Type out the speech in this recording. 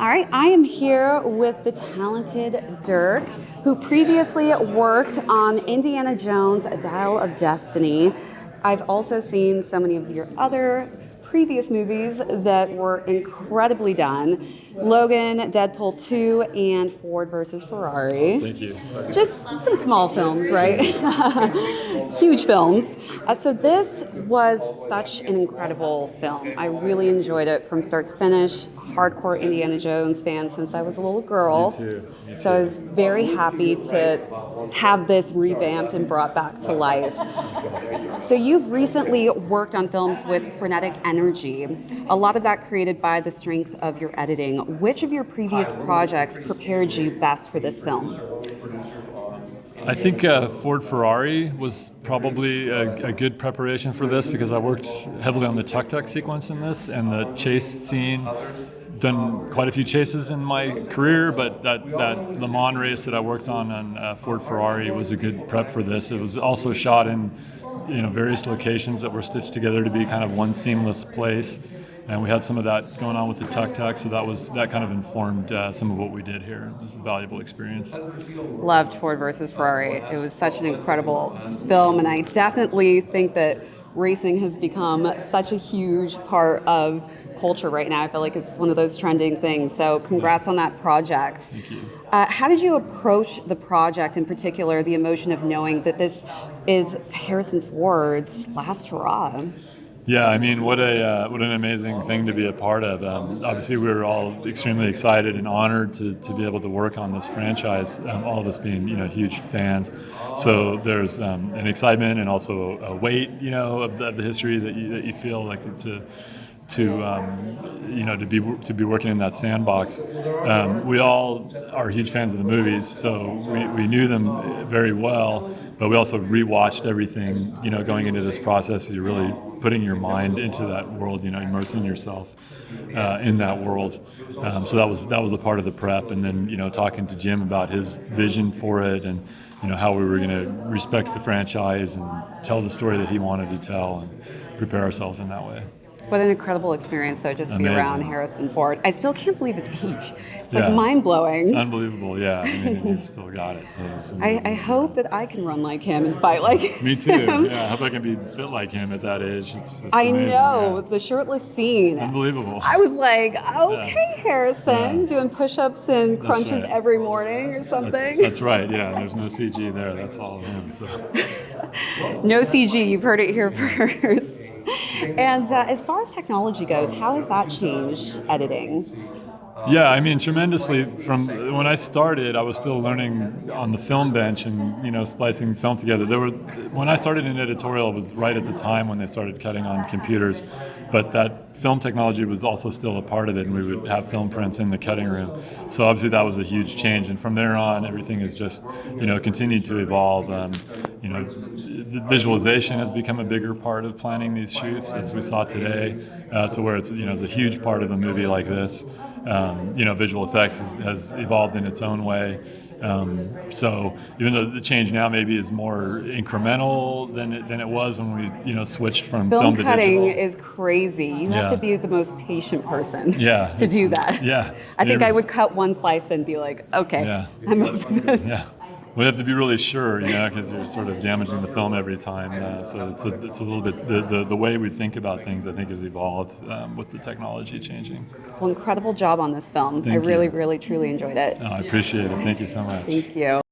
All right, I am here with the talented Dirk, who previously worked on Indiana Jones, A Dial of Destiny. I've also seen so many of your other previous movies that were incredibly done. Logan, Deadpool 2, and Ford versus Ferrari. Thank you. Just some small films, right? Huge films. So this was such an incredible film. I really enjoyed it from start to finish. Hardcore Indiana Jones fan since I was a little girl. Me too. So I was very happy to have this revamped and brought back to life. So you've recently worked on films with frenetic energy. A lot of that created by the strength of your editing. Which of your previous projects prepared you best for this film? I think Ford Ferrari was probably a good preparation for this because I worked heavily on the tuk-tuk sequence in this and the chase scene. Done quite a few chases in my career, but that Le Mans race that I worked on Ford Ferrari was a good prep for this. It was also shot in various locations that were stitched together to be kind of one seamless place. And we had some of that going on with the tuk-tuk, so that kind of informed some of what we did here. It was a valuable experience. Loved Ford versus Ferrari. It was such an incredible film, and I definitely think that racing has become such a huge part of culture right now. I feel like it's one of those trending things. So congrats on that project. Thank you. How did you approach the project, in particular, the emotion of knowing that this is Harrison Ford's last hurrah? Yeah, I mean, what an amazing thing to be a part of. Obviously, we were all extremely excited and honored to be able to work on this franchise. All of us being being huge fans. So there's an excitement and also a weight of the history that you feel like to be working in that sandbox. We all are huge fans of the movies, so we knew them very well, but we also rewatched everything, going into this process. You're really putting your mind into that world, immersing yourself in that world. So that was a part of the prep, and then talking to Jim about his vision for it, and how we were going to respect the franchise and tell the story that he wanted to tell, and prepare ourselves in that way. What an incredible experience, though, just to be around Harrison Ford. I still can't believe his age. It's like mind-blowing. Unbelievable, yeah. I mean, he's still got it. So I hope that I can run like him and fight like him. Me too, yeah. I hope I can be fit like him at that age. It's I amazing, know, yeah. the shirtless scene. Unbelievable. I was like, okay, Harrison, doing push-ups and That's crunches right. every morning or something. That's right, yeah. There's no CG there. That's all him. So. No CG, you've heard it here first. And as far as technology goes, how has that changed editing? Yeah, I mean, tremendously. From when I started, I was still learning on the film bench and splicing film together. When I started in editorial, it was right at the time when they started cutting on computers, but that film technology was also still a part of it, and we would have film prints in the cutting room. So obviously that was a huge change, and from there on, everything has just continued to evolve. The visualization has become a bigger part of planning these shoots, as we saw today, to where it's it's a huge part of a movie like this. Visual effects has evolved in its own way. So even though the change now maybe is more incremental than it was when we switched from film to digital. Film cutting is crazy. You have to be the most patient person to do that. Yeah. I think I would cut one slice and be like, okay, I'm over this. Yeah. We have to be really sure, because you're sort of damaging the film every time. So it's a little bit the way we think about things. I think has evolved with the technology changing. Well, incredible job on this film. Thank you. Really, really, truly enjoyed it. I appreciate it. Thank you so much. Thank you.